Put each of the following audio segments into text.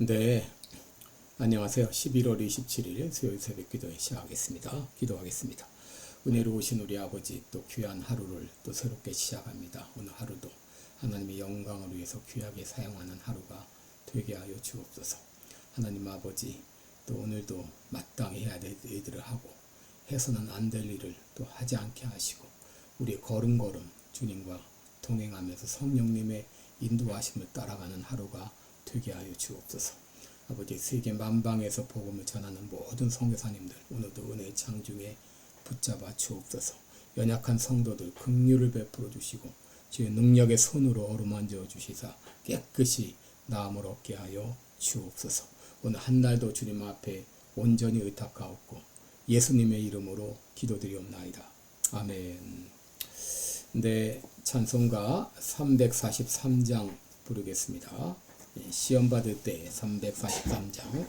네, 안녕하세요. 11월 27일 수요일 새벽 기도회 시작하겠습니다. 기도하겠습니다. 은혜로우신 우리 아버지, 또 귀한 하루를 또 새롭게 시작합니다. 오늘 하루도 하나님의 영광을 위해서 귀하게 사용하는 하루가 되게 하여 주옵소서. 하나님 아버지, 또 오늘도 마땅히 해야 될 일들을 하고 해서는 안 될 일을 또 하지 않게 하시고 우리 걸음걸음 주님과 동행하면서 성령님의 인도하심을 따라가는 하루가 되게 하여 주옵소서. 아버지, 세계 만방에서 복음을 전하는 모든 선교사님들 오늘도 은혜의 창중에 붙잡아 주옵소서. 연약한 성도들 긍휼을 베풀어 주시고 주의 능력의 손으로 어루만져 주시사 깨끗이 나음을 얻게 하여 주옵소서. 오늘 한 날도 주님 앞에 온전히 의탁하옵고 예수님의 이름으로 기도드리옵나이다. 아멘. 네, 찬송가 343장 부르겠습니다. 시험 받을 때 343장.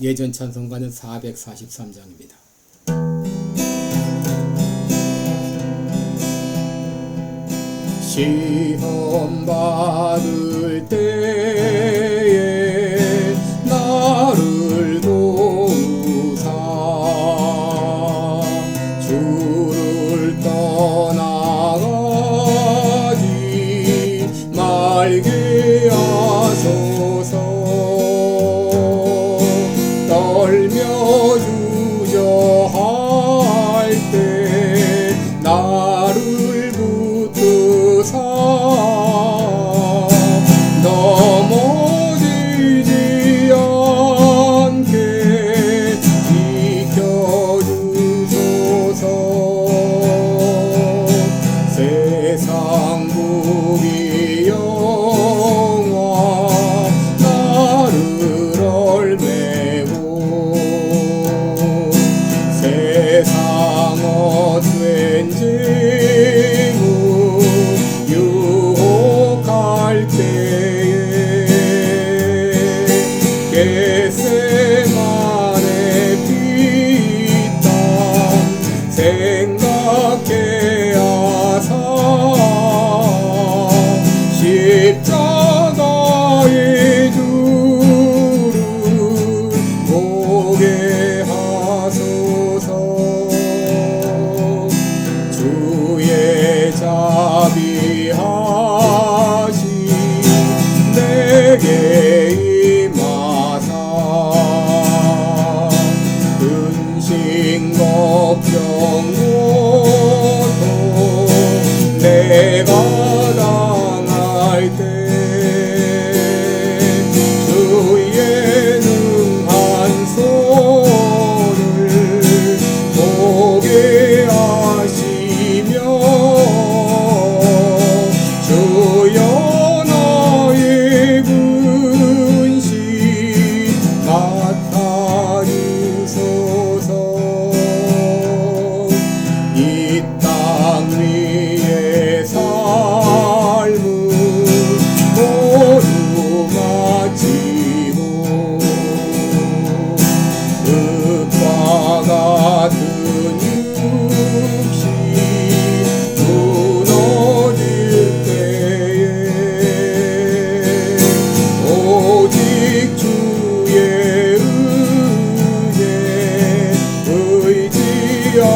예전 찬송가는 443장입니다. 시험 받을 때에 나를 도우사 주를 떠나가지 말게 하소서. 떨며 주저할 때 나를 붙드사 넘어지지 않게 지켜주소서. 세상 무기 영화 나를 얼매고 세상 어떤 징후 유혹할 때에 겟세마네 피땀 생각해 하사 십자가의 주를 보게 하소서. 주의 자비하심 내게 임하사 근심 걱정 고통 내가 당할 때 주의 능한 손을 보게 하시며 주여 나의 근심 맡아주소서. 이 땅 위의 삶은 모두 마치고 흙과 같은 육신 무너질 때에 오직 주의 은혜 의지하리니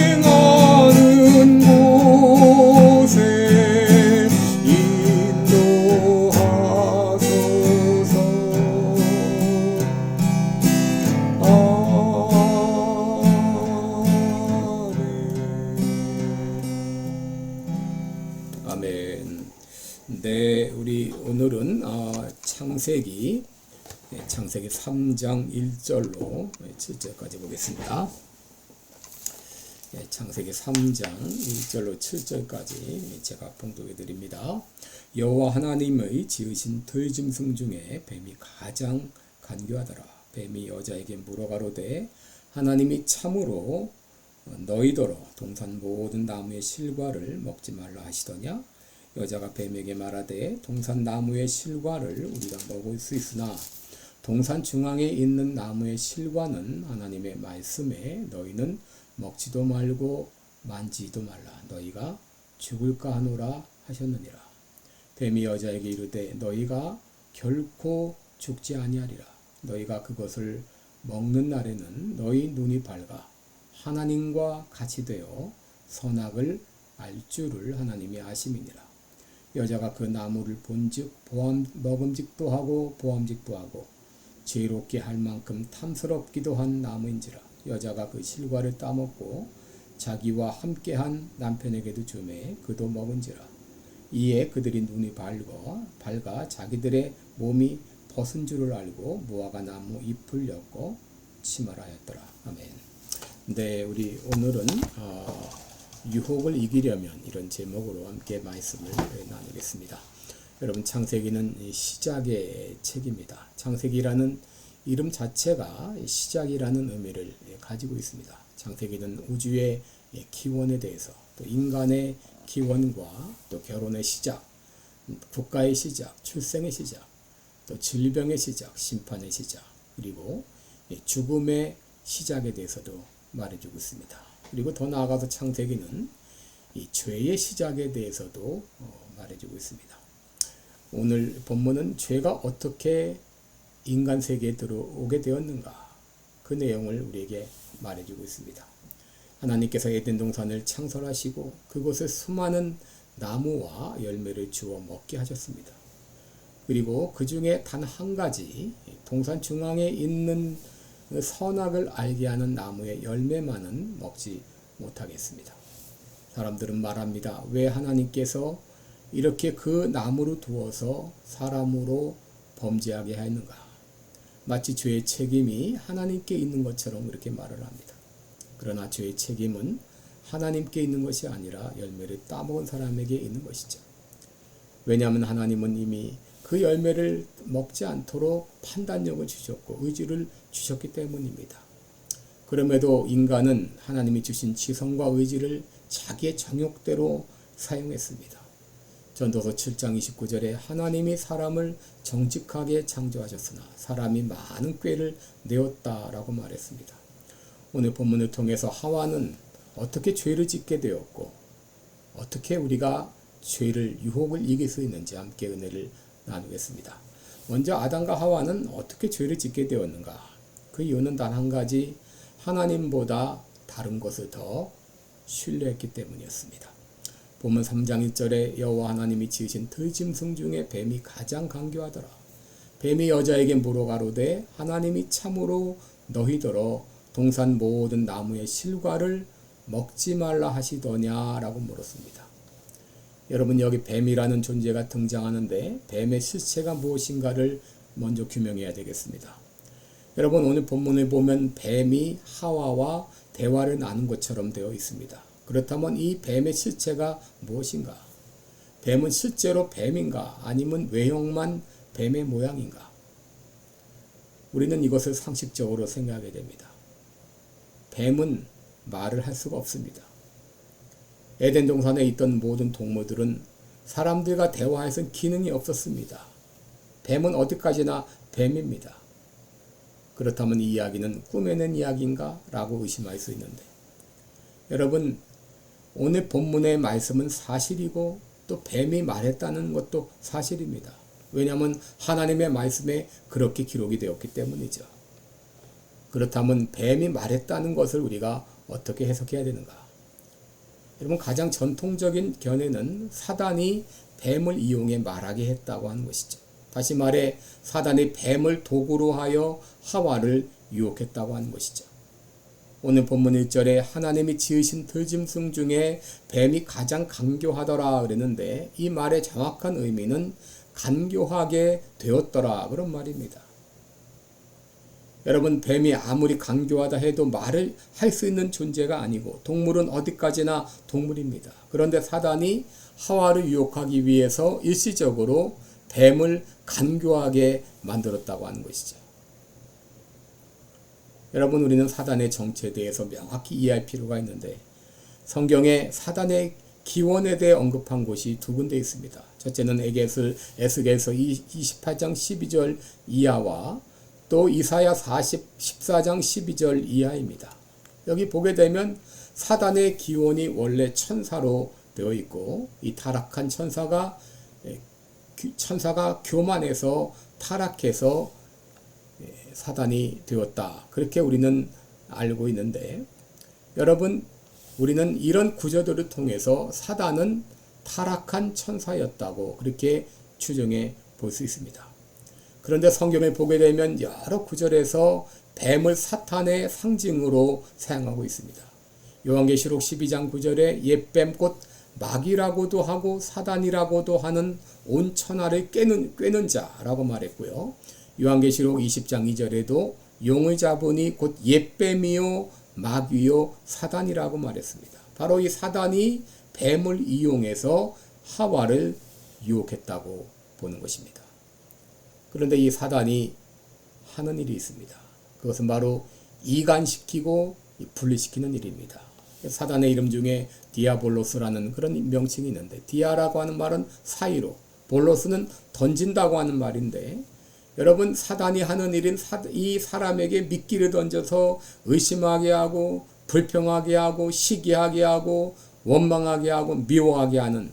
영생하는 곳에 인도하소서. 아멘. 네, 우리 오늘은 창세기 3장 1절로 7절까지 보겠습니다. 창세기 3장 1절로 7절까지 제가 봉독해 드립니다. 여호와 하나님의 지으신 들짐승 중에 뱀이 가장 간교하더라. 뱀이 여자에게 물어가로되 하나님이 참으로 너희더러 동산 모든 나무의 실과를 먹지 말라 하시더냐? 여자가 뱀에게 말하되 동산 나무의 실과를 우리가 먹을 수 있으나 동산 중앙에 있는 나무의 실과는 하나님의 말씀에 너희는 먹지도 말고 만지도 말라. 너희가 죽을까 하노라 하셨느니라. 뱀이 여자에게 이르되 너희가 결코 죽지 아니하리라. 너희가 그것을 먹는 날에는 너희 눈이 밝아 하나님과 같이 되어 선악을 알 줄을 하나님이 아심이니라. 여자가 그 나무를 본즉 먹음직도 하고 보암직도 하고 지혜롭게 할 만큼 탐스럽기도 한 나무인지라. 여자가 그 실과를 따먹고 자기와 함께한 남편에게도 주매 그도 먹은지라. 이에 그들이 눈이 밝아 자기들의 몸이 벗은 줄을 알고 무화과 나무 잎을 엮고 치말하였더라. 아멘. 네, 우리 오늘은 유혹을 이기려면 이런 제목으로 함께 말씀을 나누겠습니다. 여러분, 창세기는 시작의 책입니다. 창세기라는 이름 자체가 시작이라는 의미를 가지고 있습니다. 창세기는 우주의 기원에 대해서, 또 인간의 기원과 또 결혼의 시작, 국가의 시작, 출생의 시작, 또 질병의 시작, 심판의 시작, 그리고 죽음의 시작에 대해서도 말해주고 있습니다. 그리고 더 나아가서 창세기는 이 죄의 시작에 대해서도 말해주고 있습니다. 오늘 본문은 죄가 어떻게 인간 세계에 들어오게 되었는가, 그 내용을 우리에게 말해주고 있습니다. 하나님께서 에덴 동산을 창설하시고 그곳에 수많은 나무와 열매를 주어 먹게 하셨습니다. 그리고 그 중에 단 한 가지 동산 중앙에 있는 선악을 알게 하는 나무의 열매만은 먹지 못하겠습니다. 사람들은 말합니다. 왜 하나님께서 이렇게 그 나무를 두어서 사람으로 범죄하게 하였는가? 마치 죄의 책임이 하나님께 있는 것처럼 그렇게 말을 합니다. 그러나 죄의 책임은 하나님께 있는 것이 아니라 열매를 따먹은 사람에게 있는 것이죠. 왜냐하면 하나님은 이미 그 열매를 먹지 않도록 판단력을 주셨고 의지를 주셨기 때문입니다. 그럼에도 인간은 하나님이 주신 지성과 의지를 자기의 정욕대로 사용했습니다. 전도서 7장 29절에 하나님이 사람을 정직하게 창조하셨으나 사람이 많은 꾀를 내었다라고 말했습니다. 오늘 본문을 통해서 하와는 어떻게 죄를 짓게 되었고 어떻게 우리가 죄를 유혹을 이길 수 있는지 함께 은혜를 나누겠습니다. 먼저 아담과 하와는 어떻게 죄를 짓게 되었는가? 그 이유는 단 한 가지, 하나님보다 다른 것을 더 신뢰했기 때문이었습니다. 본문 3장 1절에 여호와 하나님이 지으신 들짐승 중에 뱀이 가장 간교하더라. 뱀이 여자에게 물어가로되 하나님이 참으로 너희더러 동산 모든 나무의 실과를 먹지 말라 하시더냐라고 물었습니다. 여러분, 여기 뱀이라는 존재가 등장하는데 뱀의 실체가 무엇인가를 먼저 규명해야 되겠습니다. 여러분, 오늘 본문을 보면 뱀이 하와와 대화를 나눈 것처럼 되어 있습니다. 그렇다면 이 뱀의 실체가 무엇인가? 뱀은 실제로 뱀인가? 아니면 외형만 뱀의 모양인가? 우리는 이것을 상식적으로 생각하게 됩니다. 뱀은 말을 할 수가 없습니다. 에덴 동산에 있던 모든 동물들은 사람들과 대화해서 기능이 없었습니다. 뱀은 어디까지나 뱀입니다. 그렇다면 이 이야기는 꾸며낸 이야기인가? 라고 의심할 수 있는데, 여러분, 오늘 본문의 말씀은 사실이고 또 뱀이 말했다는 것도 사실입니다. 왜냐하면 하나님의 말씀에 그렇게 기록이 되었기 때문이죠. 그렇다면 뱀이 말했다는 것을 우리가 어떻게 해석해야 되는가? 여러분, 가장 전통적인 견해는 사단이 뱀을 이용해 말하게 했다고 하는 것이죠. 다시 말해 사단이 뱀을 도구로 하여 하와를 유혹했다고 하는 것이죠. 오늘 본문 1절에 하나님이 지으신 들짐승 중에 뱀이 가장 간교하더라 그랬는데, 이 말의 정확한 의미는 간교하게 되었더라 그런 말입니다. 여러분, 뱀이 아무리 간교하다 해도 말을 할 수 있는 존재가 아니고 동물은 어디까지나 동물입니다. 그런데 사단이 하와를 유혹하기 위해서 일시적으로 뱀을 간교하게 만들었다고 하는 것이죠. 여러분, 우리는 사단의 정체에 대해서 명확히 이해할 필요가 있는데, 성경에 사단의 기원에 대해 언급한 곳이 두 군데 있습니다. 첫째는 에스겔서 28장 12절 이하와 또 이사야 14장 12절 이하입니다. 여기 보게 되면 사단의 기원이 원래 천사로 되어 있고 이 타락한 천사가 교만해서 타락해서 사단이 되었다. 그렇게 우리는 알고 있는데 여러분 우리는 이런 구조들을 통해서 사단은 타락한 천사였다고 그렇게 추정해 볼 수 있습니다. 그런데 성경을 보게 되면 여러 구절에서 뱀을 사탄의 상징으로 사용하고 있습니다. 요한계시록 12장 9절에 옛뱀 곧 마귀라고도 하고 사단이라고도 하는 온 천하를 꿰는 자라고 말했고요. 요한계시록 20장 2절에도 용의 자본이 곧 옛뱀이요 마귀요 사단이라고 말했습니다. 바로 이 사단이 뱀을 이용해서 하와를 유혹했다고 보는 것입니다. 그런데 이 사단이 하는 일이 있습니다. 그것은 바로 이간시키고 분리시키는 일입니다. 사단의 이름 중에 디아볼로스라는 그런 명칭이 있는데 디아라고 하는 말은 사이로, 볼로스는 던진다고 하는 말인데 여러분 사단이 하는 일은 이 사람에게 미끼를 던져서 의심하게 하고 불평하게 하고 시기하게 하고 원망하게 하고 미워하게 하는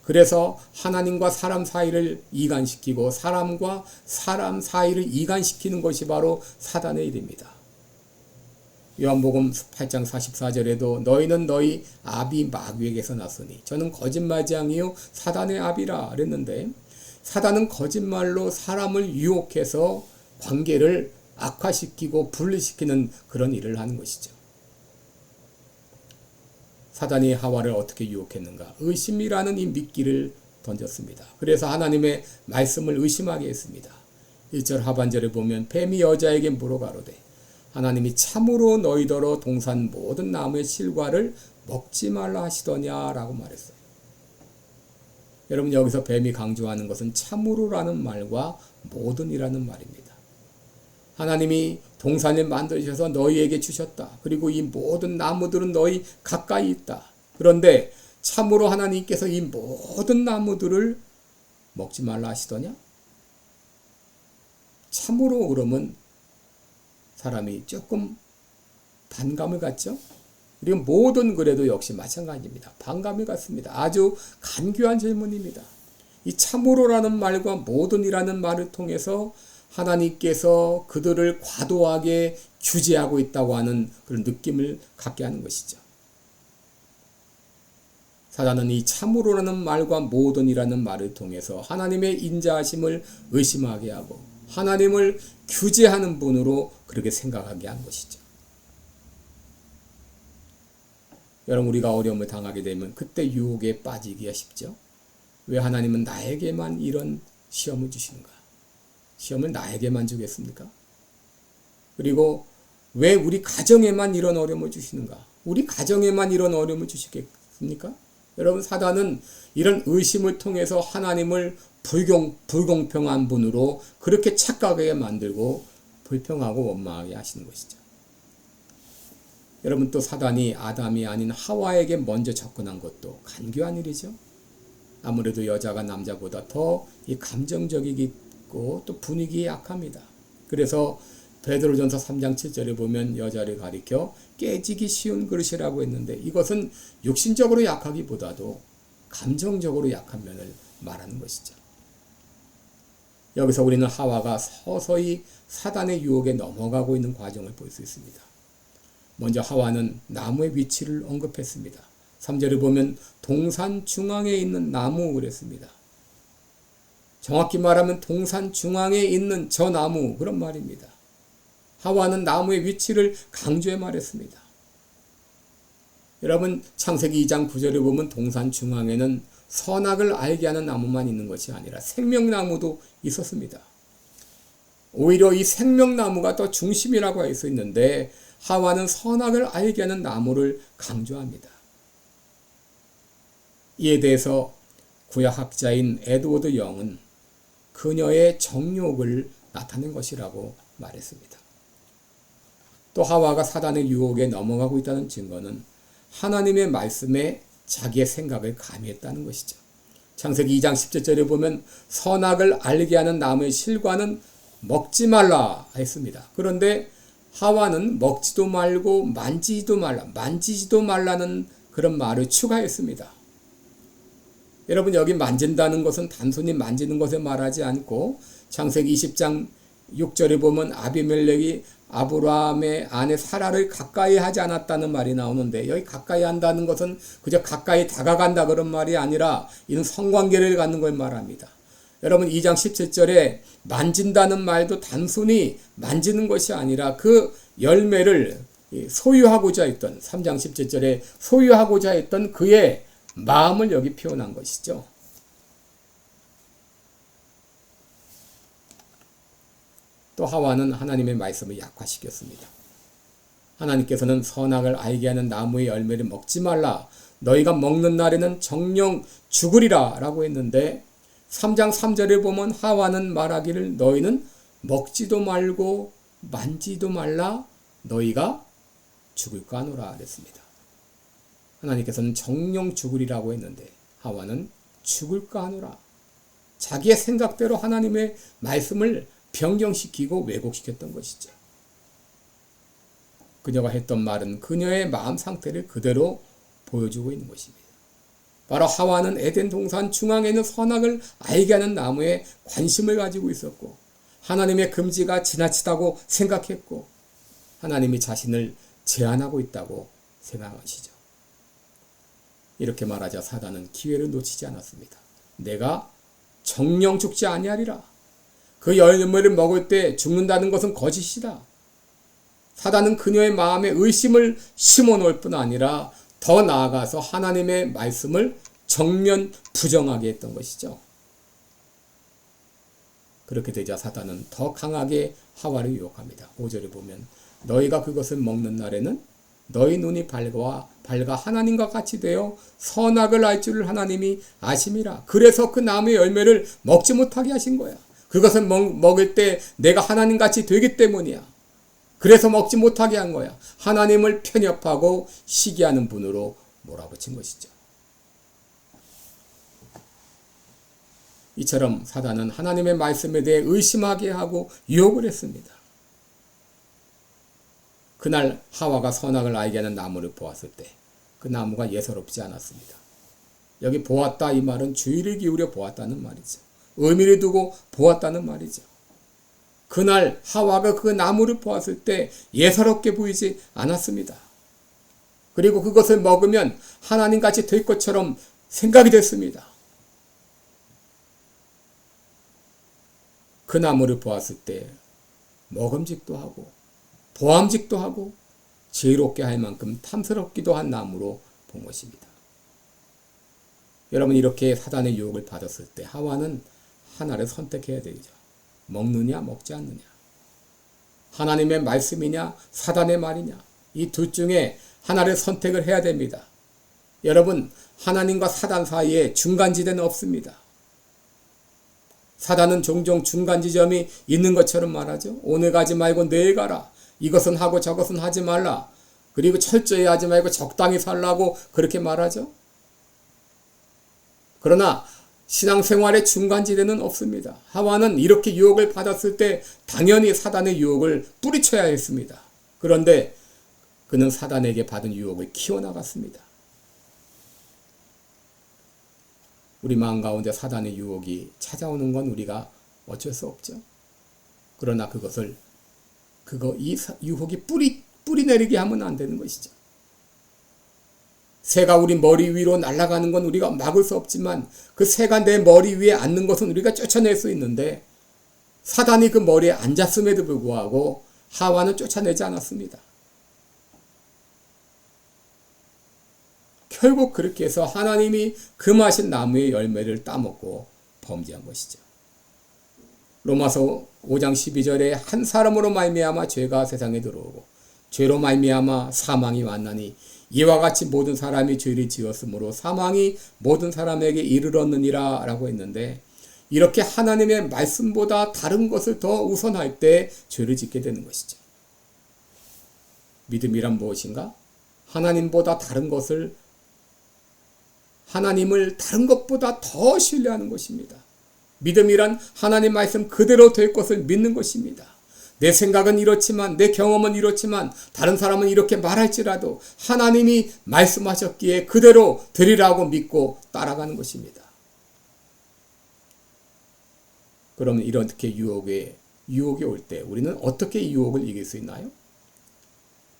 그래서 하나님과 사람 사이를 이간시키고 사람과 사람 사이를 이간시키는 것이 바로 사단의 일입니다. 요한복음 8장 44절에도 너희는 너희 아비 마귀에게서 났으니 저는 거짓말장이요 사단의 아비라 그랬는데 사단은 거짓말로 사람을 유혹해서 관계를 악화시키고 분리시키는 그런 일을 하는 것이죠. 사단이 하와를 어떻게 유혹했는가? 의심이라는 이 미끼를 던졌습니다. 그래서 하나님의 말씀을 의심하게 했습니다. 1절 하반절에 보면 뱀이 여자에게 물어가로되 하나님이 참으로 너희더러 동산 모든 나무의 실과를 먹지 말라 하시더냐라고 말했어요. 여러분 여기서 뱀이 강조하는 것은 참으로라는 말과 모든이라는 말입니다. 하나님이 동산을 만드셔서 너희에게 주셨다. 그리고 이 모든 나무들은 너희 가까이 있다. 그런데 참으로 하나님께서 이 모든 나무들을 먹지 말라 하시더냐? 참으로 그러면 사람이 조금 반감을 갖죠? 그리고 모든 그래도 역시 마찬가지입니다. 반감을 갖습니다. 아주 간교한 질문입니다. 이 참으로라는 말과 모든이라는 말을 통해서 하나님께서 그들을 과도하게 규제하고 있다고 하는 그런 느낌을 갖게 하는 것이죠. 사단은 이 참으로라는 말과 모든이라는 말을 통해서 하나님의 인자하심을 의심하게 하고 하나님을 규제하는 분으로 그렇게 생각하게 한 것이죠. 여러분 우리가 어려움을 당하게 되면 그때 유혹에 빠지기가 쉽죠. 왜 하나님은 나에게만 이런 시험을 주시는가? 시험을 나에게만 주겠습니까? 그리고 왜 우리 가정에만 이런 어려움을 주시는가? 우리 가정에만 이런 어려움을 주시겠습니까? 여러분 사단은 이런 의심을 통해서 하나님을 불공평한 분으로 그렇게 착각하게 만들고 불평하고 원망하게 하시는 것이죠. 여러분 또 사단이 아담이 아닌 하와에게 먼저 접근한 것도 간교한 일이죠. 아무래도 여자가 남자보다 더 이 감정적이고 또 분위기에 약합니다. 그래서 베드로전서 3장 7절에 보면 여자를 가리켜 깨지기 쉬운 그릇이라고 했는데 이것은 육신적으로 약하기보다도 감정적으로 약한 면을 말하는 것이죠. 여기서 우리는 하와가 서서히 사단의 유혹에 넘어가고 있는 과정을 볼 수 있습니다. 먼저 하와는 나무의 위치를 언급했습니다. 3절을 보면 동산 중앙에 있는 나무 그랬습니다. 정확히 말하면 동산 중앙에 있는 저 나무 그런 말입니다. 하와는 나무의 위치를 강조해 말했습니다. 여러분 창세기 2장 9절에 보면 동산 중앙에는 선악을 알게 하는 나무만 있는 것이 아니라 생명나무도 있었습니다. 오히려 이 생명나무가 더 중심이라고 할 수 있는데 하와는 선악을 알게 하는 나무를 강조합니다. 이에 대해서 구약학자인 에드워드 영은 그녀의 정욕을 나타낸 것이라고 말했습니다. 또 하와가 사단의 유혹에 넘어가고 있다는 증거는 하나님의 말씀에 자기의 생각을 가미했다는 것이죠. 창세기 2장 17절에 보면 선악을 알게 하는 나무의 실과는 먹지 말라 했습니다. 그런데 하와는 먹지도 말고 만지지도 말라는 그런 말을 추가했습니다. 여러분, 여기 만진다는 것은 단순히 만지는 것에 말하지 않고 창세기 20장 6절에 보면 아비멜렉이 아브라함의 아내 사라를 가까이 하지 않았다는 말이 나오는데, 여기 가까이 한다는 것은 그저 가까이 다가간다 그런 말이 아니라 이는 성관계를 갖는 걸 말합니다. 여러분, 2장 17절에 만진다는 말도 단순히 만지는 것이 아니라 그 열매를 소유하고자 했던, 3장 17절에 소유하고자 했던 그의 마음을 여기 표현한 것이죠. 또 하와는 하나님의 말씀을 약화시켰습니다. 하나님께서는 선악을 알게 하는 나무의 열매를 먹지 말라, 너희가 먹는 날에는 정령 죽으리라 라고 했는데, 3장 3절에 보면 하와는 말하기를 너희는 먹지도 말고 만지도 말라, 너희가 죽을까 하노라 그랬습니다. 하나님께서는 정령 죽으리라고 했는데 하와는 죽을까 하노라. 자기의 생각대로 하나님의 말씀을 변경시키고 왜곡시켰던 것이죠. 그녀가 했던 말은 그녀의 마음 상태를 그대로 보여주고 있는 것입니다. 바로 하와는 에덴 동산 중앙에 있는 선악을 알게 하는 나무에 관심을 가지고 있었고, 하나님의 금지가 지나치다고 생각했고, 하나님이 자신을 제한하고 있다고 생각한 것이죠. 이렇게 말하자 사단은 기회를 놓치지 않았습니다. 내가 정령 죽지 아니하리라. 그 열매를 먹을 때 죽는다는 것은 거짓이다. 사단은 그녀의 마음에 의심을 심어놓을 뿐 아니라 더 나아가서 하나님의 말씀을 정면 부정하게 했던 것이죠. 그렇게 되자 사단은 더 강하게 하와를 유혹합니다. 5절에 보면 너희가 그것을 먹는 날에는 너희 눈이 밝아 하나님과 같이 되어 선악을 알 줄을 하나님이 아심이라. 그래서 그 나무의 열매를 먹지 못하게 하신 거야. 그것을 먹을 때 내가 하나님같이 되기 때문이야. 그래서 먹지 못하게 한 거야. 하나님을 편협하고 시기하는 분으로 몰아붙인 것이죠. 이처럼 사단은 하나님의 말씀에 대해 의심하게 하고 유혹을 했습니다. 그날 하와가 선악을 알게 하는 나무를 보았을 때 그 나무가 예사롭지 않았습니다. 여기 보았다 이 말은 주의를 기울여 보았다는 말이죠. 의미를 두고 보았다는 말이죠. 그날 하와가 그 나무를 보았을 때 예사롭게 보이지 않았습니다. 그리고 그것을 먹으면 하나님같이 될 것처럼 생각이 됐습니다. 그 나무를 보았을 때 먹음직도 하고 보암직도 하고 지혜롭게 할 만큼 탐스럽기도 한 나무로 본 것입니다. 여러분, 이렇게 사단의 유혹을 받았을 때 하와는 하나를 선택해야 되죠. 먹느냐 먹지 않느냐. 하나님의 말씀이냐 사단의 말이냐. 이 둘 중에 하나를 선택을 해야 됩니다. 여러분, 하나님과 사단 사이에 중간지대는 없습니다. 사단은 종종 중간지점이 있는 것처럼 말하죠. 오늘 가지 말고 내일 가라. 이것은 하고 저것은 하지 말라. 그리고 철저히 하지 말고 적당히 살라고 그렇게 말하죠. 그러나 신앙생활의 중간지대는 없습니다. 하와는 이렇게 유혹을 받았을 때 당연히 사단의 유혹을 뿌리쳐야 했습니다. 그런데 그는 사단에게 받은 유혹을 키워나갔습니다. 우리 마음 가운데 사단의 유혹이 찾아오는 건 우리가 어쩔 수 없죠. 그러나 이 유혹이 뿌리 내리게 하면 안 되는 것이죠. 새가 우리 머리 위로 날아가는 건 우리가 막을 수 없지만 그 새가 내 머리 위에 앉는 것은 우리가 쫓아낼 수 있는데, 사단이 그 머리에 앉았음에도 불구하고 하와는 쫓아내지 않았습니다. 결국 그렇게 해서 하나님이 금하신 나무의 열매를 따먹고 범죄한 것이죠. 로마서 5장 12절에 한 사람으로 말미암아 죄가 세상에 들어오고 죄로 말미암아 사망이 왔나니 이와 같이 모든 사람이 죄를 지었으므로 사망이 모든 사람에게 이르렀느니라 라고 했는데, 이렇게 하나님의 말씀보다 다른 것을 더 우선할 때 죄를 짓게 되는 것이죠. 믿음이란 무엇인가? 하나님을 다른 것보다 더 신뢰하는 것입니다. 믿음이란 하나님 말씀 그대로 될 것을 믿는 것입니다. 내 생각은 이렇지만, 내 경험은 이렇지만, 다른 사람은 이렇게 말할지라도 하나님이 말씀하셨기에 그대로 되리라고 믿고 따라가는 것입니다. 그러면 이렇게 유혹이 올 때 우리는 어떻게 유혹을 이길 수 있나요?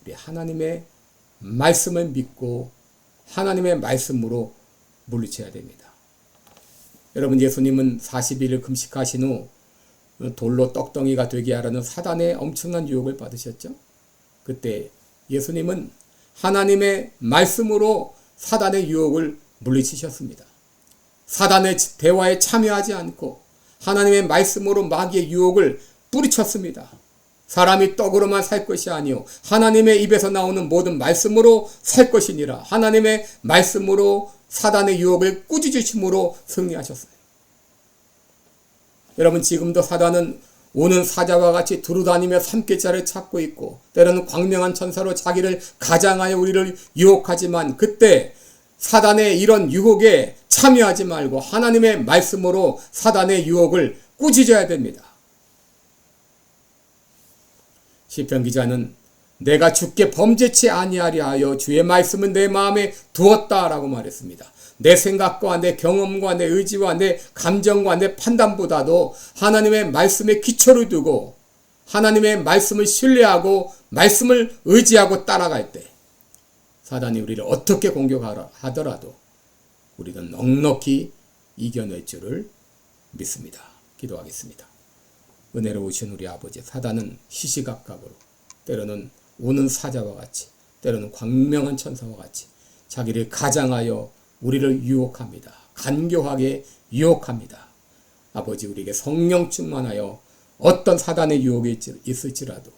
우리 하나님의 말씀을 믿고 하나님의 말씀으로 물리쳐야 됩니다. 여러분, 예수님은 40일을 금식하신 후 돌로 떡덩이가 되게 하라는 사단의 엄청난 유혹을 받으셨죠. 그때 예수님은 하나님의 말씀으로 사단의 유혹을 물리치셨습니다. 사단의 대화에 참여하지 않고 하나님의 말씀으로 마귀의 유혹을 뿌리쳤습니다. 사람이 떡으로만 살 것이 아니요 하나님의 입에서 나오는 모든 말씀으로 살 것이니라. 하나님의 말씀으로 사단의 유혹을 꾸짖으심으로 승리하셨어요. 여러분, 지금도 사단은 오는 사자와 같이 두루다니며 삼킬자를 찾고 있고 때로는 광명한 천사로 자기를 가장하여 우리를 유혹하지만 그때 사단의 이런 유혹에 참여하지 말고 하나님의 말씀으로 사단의 유혹을 꾸짖어야 됩니다. 시편 기자는 내가 주께 범죄치 아니하리 하여 주의 말씀은 내 마음에 두었다라고 말했습니다. 내 생각과 내 경험과 내 의지와 내 감정과 내 판단보다도 하나님의 말씀에 기초를 두고 하나님의 말씀을 신뢰하고 말씀을 의지하고 따라갈 때 사단이 우리를 어떻게 공격하더라도 우리는 넉넉히 이겨낼 줄을 믿습니다. 기도하겠습니다. 은혜로우신 우리 아버지, 사단은 시시각각으로 때로는 오는 사자와 같이 때로는 광명한 천사와 같이 자기를 가장하여 우리를 유혹합니다. 간교하게 유혹합니다. 아버지, 우리에게 성령 충만하여 어떤 사단의 유혹이 있을지라도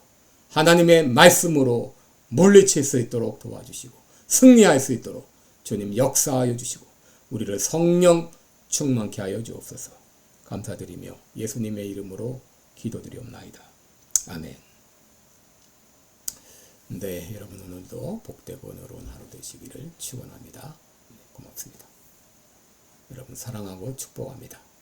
하나님의 말씀으로 물리칠 수 있도록 도와주시고 승리할 수 있도록 주님 역사하여 주시고 우리를 성령 충만케 하여 주옵소서. 감사드리며 예수님의 이름으로 기도드리옵나이다. 아멘. 네, 여러분 오늘도 복되고 의로운 하루 되시기를 축원합니다. 고맙습니다. 여러분 사랑하고 축복합니다.